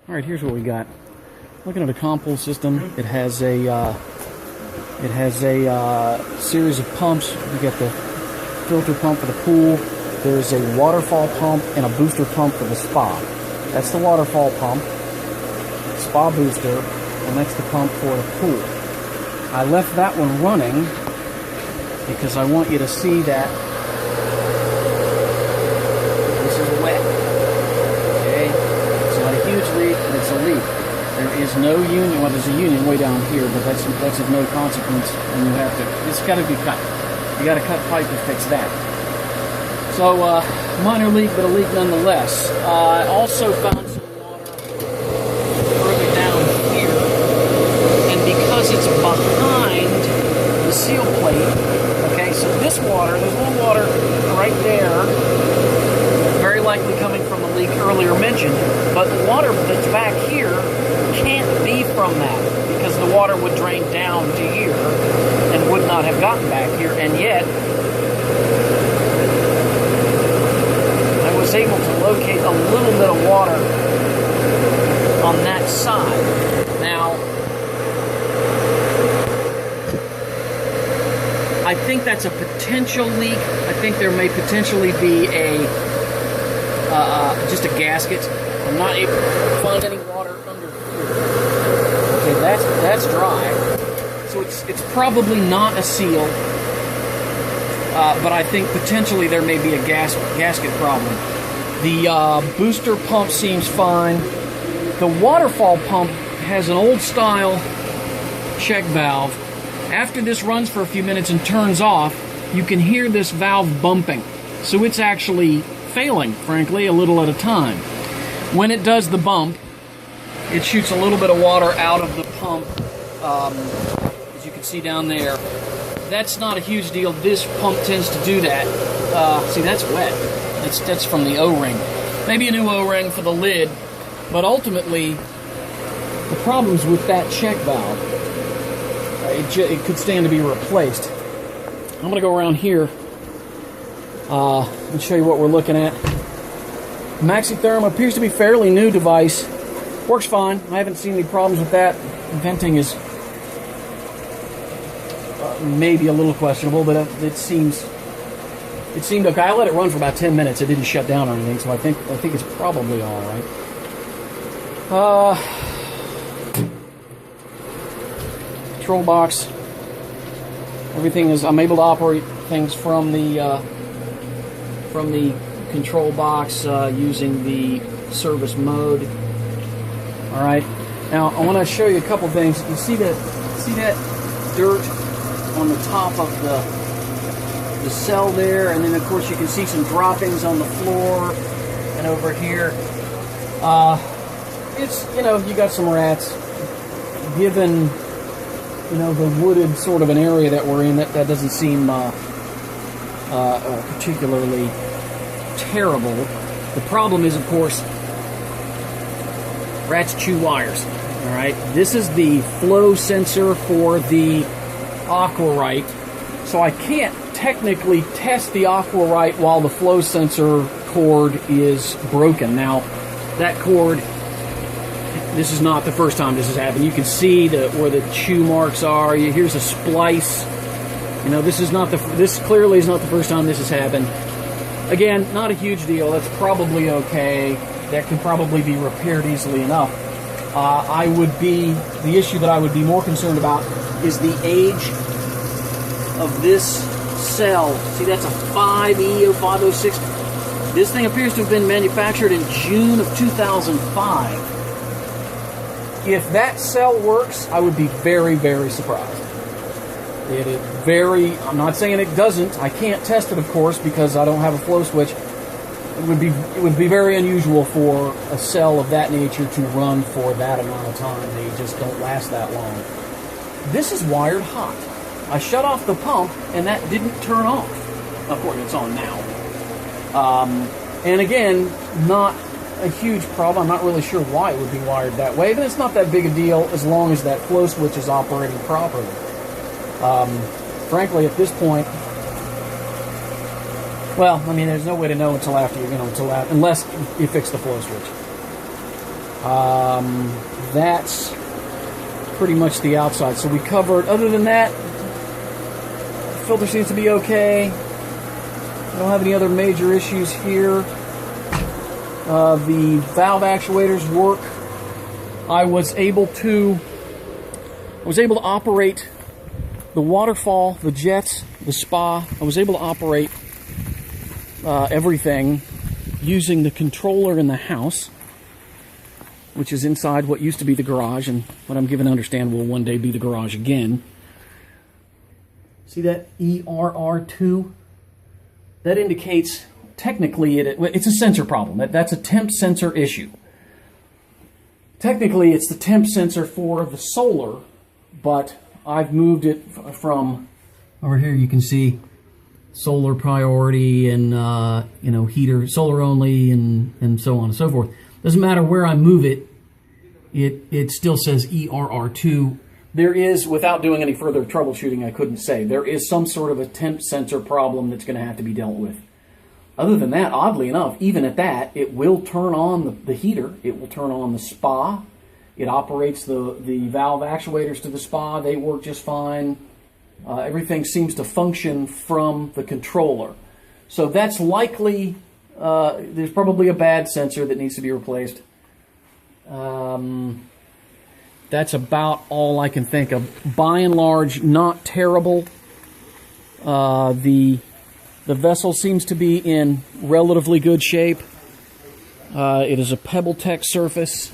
All right, here's what we got. Looking at a compost system, it has a series of pumps. You get the filter pump for the pool. There's a waterfall pump and a booster pump for the spa. That's the waterfall pump, spa booster, and that's the pump for the pool. I left that one running because I want you to see that this is wet. Okay, it's not a huge leak, but it's a leak. There is no union. Well, there's a union way down here, but that's of no consequence. And you have to. It's got to be cut. You got to cut pipe to fix that. So minor leak, but a leak nonetheless. I also found some water further down here, and because it's behind the seal plate. Okay, so this water, there's a little water right there, very likely coming from the leak earlier mentioned. But the water that's back here can't be from that, because the water would drain down to here and would not have gotten back here, and yet I was able to locate a little bit of water on that side. Now, I think that's a potential leak. I think there may potentially be just a gasket. I'm not able to find any water under here. Okay, that's dry. So it's probably not a seal, but I think potentially there may be a gasket problem. The booster pump seems fine. The waterfall pump has an old style check valve. After this runs for a few minutes and turns off, you can hear this valve bumping. So it's actually failing, frankly, a little at a time. When it does the bump, it shoots a little bit of water out of the pump, as you can see down there. That's not a huge deal. This pump tends to do that. See, that's wet. That's from the O-ring. Maybe a new O-ring for the lid, but ultimately, the problem's with that check valve. It could stand to be replaced. I'm going to go around here and show you what we're looking at. MaxiTherm appears to be a fairly new device. Works fine. I haven't seen any problems with that. Venting is maybe a little questionable, but it seemed okay. I let it run for about 10 minutes. It didn't shut down or anything, so I think it's probably all right. Control box. Everything is. I'm able to operate things from the control box using the service mode. All right. Now I want to show you a couple things. You see that dirt on the top of the cell there, and then of course you can see some droppings on the floor and over here. It's you got some rats. Given the wooded sort of an area that we're in, that doesn't seem particularly terrible. The problem is, of course, rats chew wires. All right, this is the flow sensor for the Aquarite, so I can't technically test the Aquarite while the flow sensor cord is broken. Now, that cord, this is not the first time this has happened. You can see where the chew marks are. Here's a splice. This clearly is not the first time this has happened. Again, not a huge deal. That's probably okay. That can probably be repaired easily enough. The issue that I would be more concerned about is the age of this cell. See, that's a 5E0506. This thing appears to have been manufactured in June of 2005. If that cell works, I would be very, very surprised. It is I'm not saying it doesn't. I can't test it, of course, because I don't have a flow switch. It would be very unusual for a cell of that nature to run for that amount of time. They just don't last that long. This is wired hot. I shut off the pump, and that didn't turn off. Of course, it's on now. And again, not a huge problem. I'm not really sure why it would be wired that way, but it's not that big a deal as long as that flow switch is operating properly. Frankly, at this point, well, I mean, there's no way to know until after unless you fix the flow switch. That's pretty much the outside. So we covered, other than that, the filter seems to be okay. I don't have any other major issues here. The valve actuators work. I was able to operate the waterfall, the jets, the spa. I was able to operate everything using the controller in the house, which is inside what used to be the garage, and what I'm given to understand will one day be the garage again. See that ERR2? That indicates, technically, it's a sensor problem. That's a temp sensor issue. Technically, it's the temp sensor for the solar, but I've moved it from over here. You can see solar priority and heater, solar only, and so on and so forth. Doesn't matter where I move it, it still says ERR2. There is, without doing any further troubleshooting, I couldn't say, there is some sort of a temp sensor problem that's going to have to be dealt with. Other than that, oddly enough, even at that, it will turn on the heater. It will turn on the spa. It operates the valve actuators to the spa. They work just fine. Everything seems to function from the controller. So that's likely, there's probably a bad sensor that needs to be replaced. That's about all I can think of. By and large, not terrible. The vessel seems to be in relatively good shape. It is a PebbleTech surface.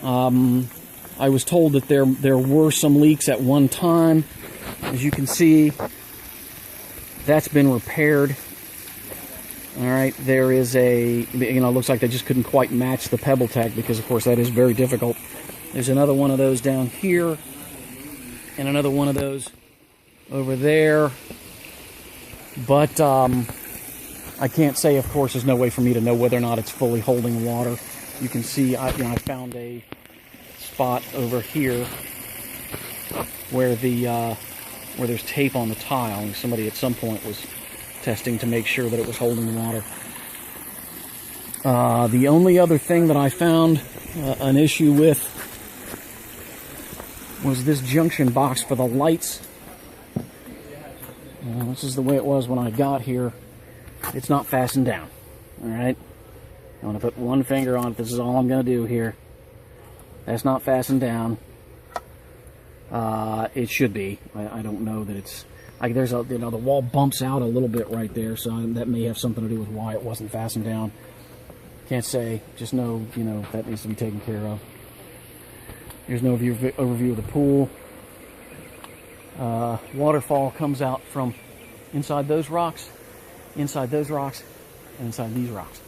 I was told that there were some leaks at one time. As you can see, that's been repaired. All right, there is it looks like they just couldn't quite match the PebbleTech because, of course, that is very difficult. There's another one of those down here, and another one of those over there. But I can't say, of course, there's no way for me to know whether or not it's fully holding water. You can see, I found a spot over here where where there's tape on the tile, and somebody at some point was testing to make sure that it was holding water. The only other thing that I found an issue with was this junction box for the lights. This is the way it was when I got here. It's not fastened down. Alright? I'm going to put one finger on it. This is all I'm going to do here. That's not fastened down. It should be. I don't know that it's... there's the wall bumps out a little bit right there, so that may have something to do with why it wasn't fastened down. Can't say. Just know, that needs to be taken care of. Here's an overview of the pool. Waterfall comes out from inside those rocks, and inside these rocks.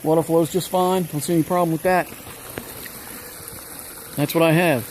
Water flows just fine. Don't see any problem with that. That's what I have.